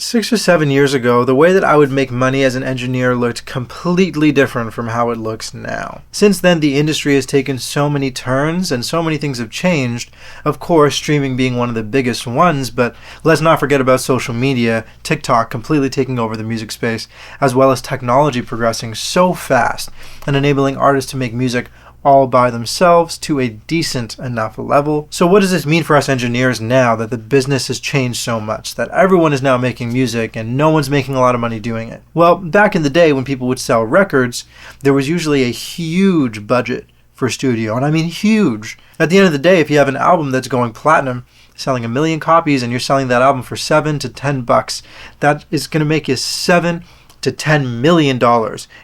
6 or 7 years ago, the way that I would make money as an engineer looked completely different from how it looks now. Since then, the industry has taken so many turns and so many things have changed. Of course, streaming being one of the biggest ones, but let's not forget about social media, TikTok completely taking over the music space, as well as technology progressing so fast and enabling artists to make music all by themselves to a decent enough level. So what does this mean for us engineers now that the business has changed so much, that everyone is now making music and no one's making a lot of money doing it? Well, back in the day when people would sell records, there was usually a huge budget for studio, and I mean huge. At the end of the day, if you have an album that's going platinum, selling 1 million copies, and you're selling that album for $7 to $10, that is going to make you $7 to $10 million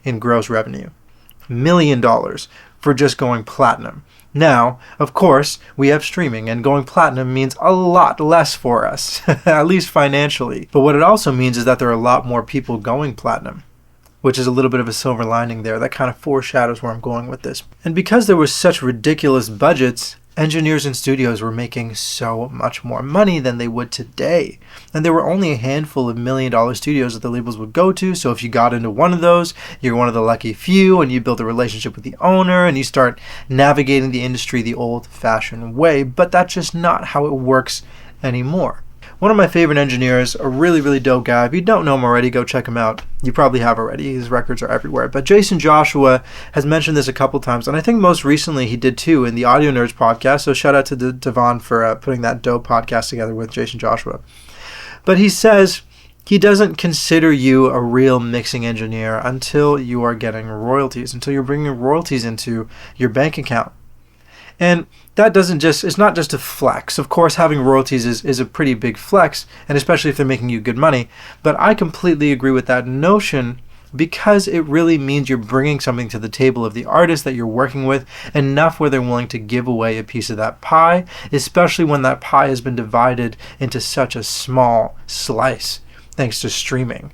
in gross revenue. $1 million for just going platinum. Now, of course, we have streaming, and going platinum means a lot less for us, at least financially. But what it also means is that there are a lot more people going platinum, which is a little bit of a silver lining there. That kind of foreshadows where I'm going with this. And because there was such ridiculous budgets, engineers and studios were making so much more money than they would today. And there were only a handful of $1 million studios that the labels would go to. So if you got into one of those, you're one of the lucky few, and you build a relationship with the owner and you start navigating the industry the old-fashioned way. But that's just not how it works anymore. One of my favorite engineers, a really, really dope guy. If you don't know him already, go check him out. You probably have already. His records are everywhere. But Jason Joshua has mentioned this a couple times, and I think most recently he did too in the Audio Nerds podcast. So shout out to Devon for putting that dope podcast together with Jason Joshua. But he says he doesn't consider you a real mixing engineer until you are getting royalties, until you're bringing royalties into your bank account. And that it's not just a flex. Of course, having royalties is a pretty big flex, and especially if they're making you good money. But I completely agree with that notion because it really means you're bringing something to the table of the artist that you're working with, enough where they're willing to give away a piece of that pie, especially when that pie has been divided into such a small slice thanks to streaming.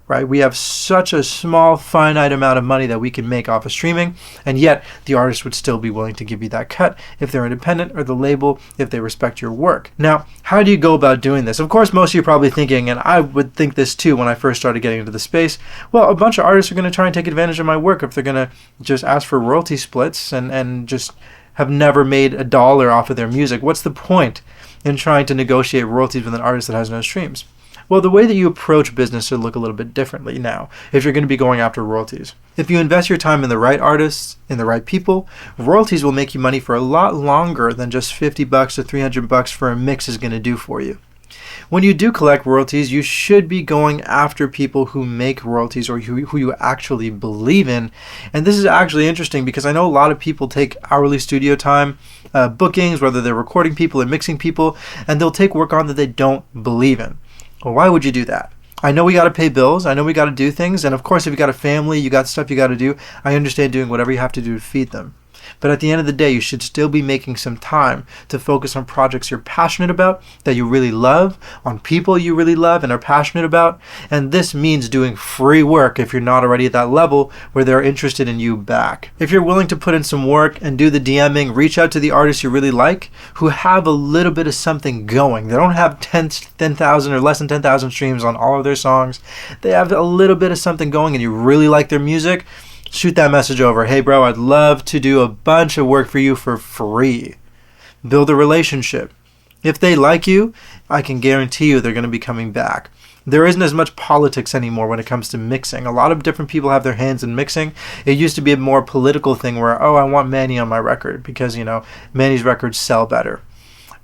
Right? We have such a small, finite amount of money that we can make off of streaming, and yet the artist would still be willing to give you that cut if they're independent, or the label if they respect your work. Now, how do you go about doing this? Of course, most of you are probably thinking, and I would think this too when I first started getting into the space, well, a bunch of artists are going to try and take advantage of my work if they're going to just ask for royalty splits and just have never made $1 off of their music. What's the point in trying to negotiate royalties with an artist that has no streams? Well, the way that you approach business should look a little bit differently now if you're going to be going after royalties. If you invest your time in the right artists, in the right people, royalties will make you money for a lot longer than just $50 to $300 for a mix is going to do for you. When you do collect royalties, you should be going after people who make royalties or who you actually believe in. And this is actually interesting because I know a lot of people take hourly studio time bookings, whether they're recording people or mixing people, and they'll take work on that they don't believe in. Well, why would you do that? I know we got to pay bills. I know we got to do things. And of course, if you got a family, you got stuff you got to do. I understand doing whatever you have to do to feed them. But at the end of the day, you should still be making some time to focus on projects you're passionate about, that you really love, on people you really love and are passionate about. And this means doing free work if you're not already at that level where they're interested in you back. If you're willing to put in some work and do the DMing, reach out to the artists you really like who have a little bit of something going. They don't have 10,000 or less than 10,000 streams on all of their songs. They have a little bit of something going and you really like their music. Shoot that message over. Hey bro, I'd love to do a bunch of work for you for free. Build a relationship. If they like you, I can guarantee you they're going to be coming back. There isn't as much politics anymore when it comes to mixing. A lot of different people have their hands in mixing. It used to be a more political thing where, I want Manny on my record because, Manny's records sell better.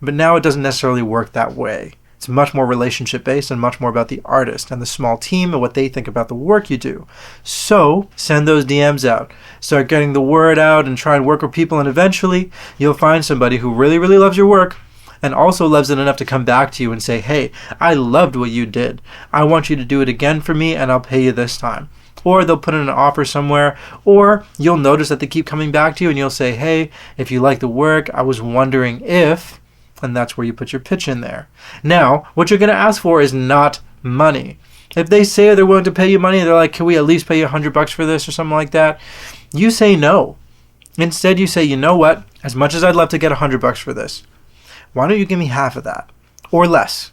But now it doesn't necessarily work that way. It's much more relationship based and much more about the artist and the small team and what they think about the work you do. So send those DMs out. Start getting the word out and try and work with people, and eventually you'll find somebody who really, really loves your work and also loves it enough to come back to you and say, hey, I loved what you did. I want you to do it again for me and I'll pay you this time. Or they'll put in an offer somewhere, or you'll notice that they keep coming back to you and you'll say, hey, if you like the work, I was wondering if... And that's where you put your pitch in there. Now, what you're going to ask for is not money. If they say they're willing to pay you money, they're like, can we at least pay you $100 for this or something like that? You say no. Instead, you say, you know what? As much as I'd love to get $100 for this, why don't you give me half of that or less?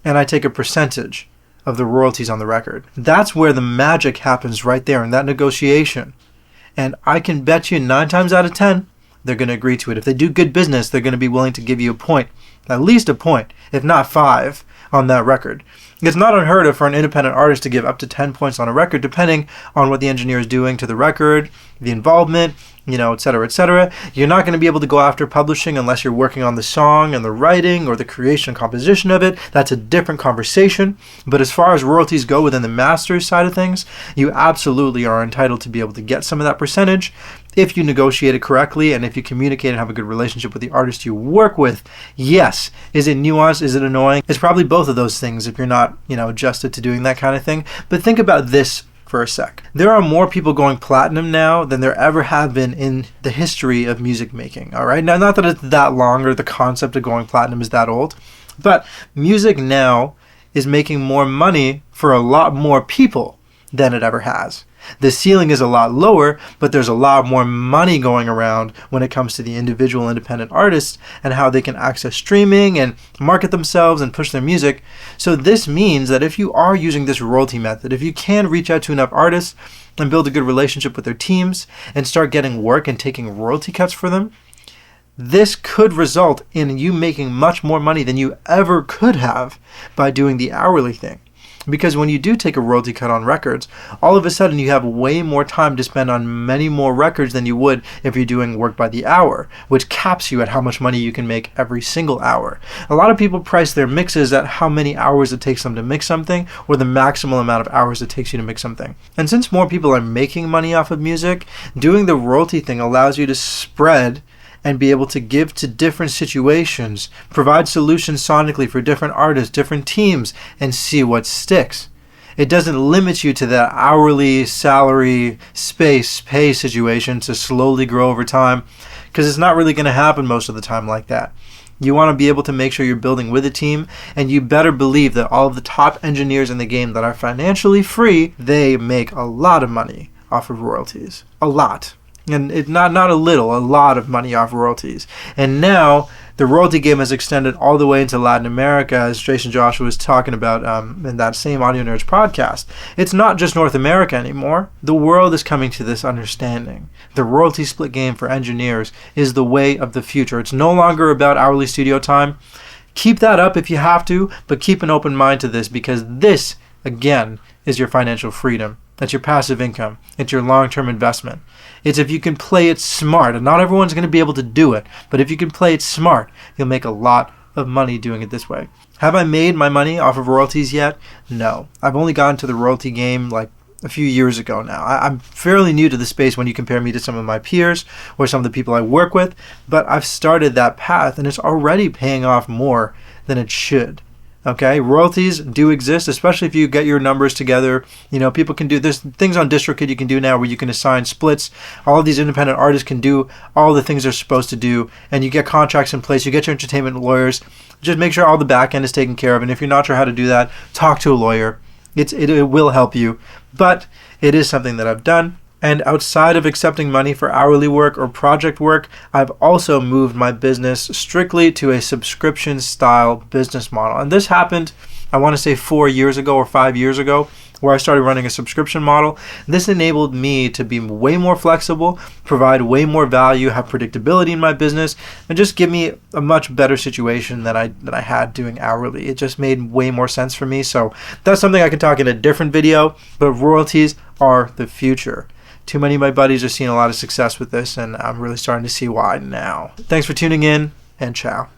And I take a percentage of the royalties on the record. That's where the magic happens, right there in that negotiation. And I can bet you 9 times out of 10, they're going to agree to it. If they do good business, they're going to be willing to give you a point, at least a point, if not 5, on that record. It's not unheard of for an independent artist to give up to 10 points on a record, depending on what the engineer is doing to the record, the involvement, et cetera, et cetera. You're not going to be able to go after publishing unless you're working on the song and the writing or the creation and composition of it. That's a different conversation. But as far as royalties go within the master's side of things, you absolutely are entitled to be able to get some of that percentage if you negotiate it correctly and if you communicate and have a good relationship with the artist you work with. Yes. Is it nuanced? Is it annoying? It's probably both of those things if you're not, adjusted to doing that kind of thing. But think about this for a sec. There are more people going platinum now than there ever have been in the history of music making. All right. Now, not that it's that long or the concept of going platinum is that old, but music now is making more money for a lot more people than it ever has. The ceiling is a lot lower, but there's a lot more money going around when it comes to the individual independent artists and how they can access streaming and market themselves and push their music. So this means that if you are using this royalty method, if you can reach out to enough artists and build a good relationship with their teams and start getting work and taking royalty cuts for them, this could result in you making much more money than you ever could have by doing the hourly thing. Because when you do take a royalty cut on records, all of a sudden you have way more time to spend on many more records than you would if you're doing work by the hour, which caps you at how much money you can make every single hour. A lot of people price their mixes at how many hours it takes them to mix something or the maximal amount of hours it takes you to mix something. And since more people are making money off of music, doing the royalty thing allows you to spread and be able to give to different situations, provide solutions sonically for different artists, different teams, and see what sticks. It doesn't limit you to that hourly salary space pay situation to slowly grow over time, because it's not really going to happen most of the time like that. You want to be able to make sure you're building with a team, and you better believe that all of the top engineers in the game that are financially free, they make a lot of money off of royalties. A lot. And it's not a little, a lot of money off royalties. And now the royalty game has extended all the way into Latin America, as Jason Joshua was talking about in that same Audio Nerds podcast. It's not just North America anymore. The world is coming to this understanding. The royalty split game for engineers is the way of the future. It's no longer about hourly studio time. Keep that up if you have to, but keep an open mind to this, because this, again, is your financial freedom. That's your passive income. It's your long-term investment. It's if you can play it smart. And not everyone's going to be able to do it. But if you can play it smart, you'll make a lot of money doing it this way. Have I made my money off of royalties yet? No. I've only gotten to the royalty game like a few years ago now. I'm fairly new to the space when you compare me to some of my peers or some of the people I work with. But I've started that path, and it's already paying off more than it should. Okay, royalties do exist, especially if you get your numbers together. People can do, there's things on DistroKid you can do now where you can assign splits. All of these independent artists can do all the things they're supposed to do, and you get contracts in place, you get your entertainment lawyers. Just make sure all the back end is taken care of, and if you're not sure how to do that, talk to a lawyer. It will help you, but it is something that I've done. And outside of accepting money for hourly work or project work, I've also moved my business strictly to a subscription style business model. And this happened, I want to say 4 years ago or 5 years ago, where I started running a subscription model. This enabled me to be way more flexible, provide way more value, have predictability in my business, and just give me a much better situation than I had doing hourly. It just made way more sense for me. So that's something I can talk in a different video, but royalties are the future. Too many of my buddies are seeing a lot of success with this, and I'm really starting to see why now. Thanks for tuning in, and ciao.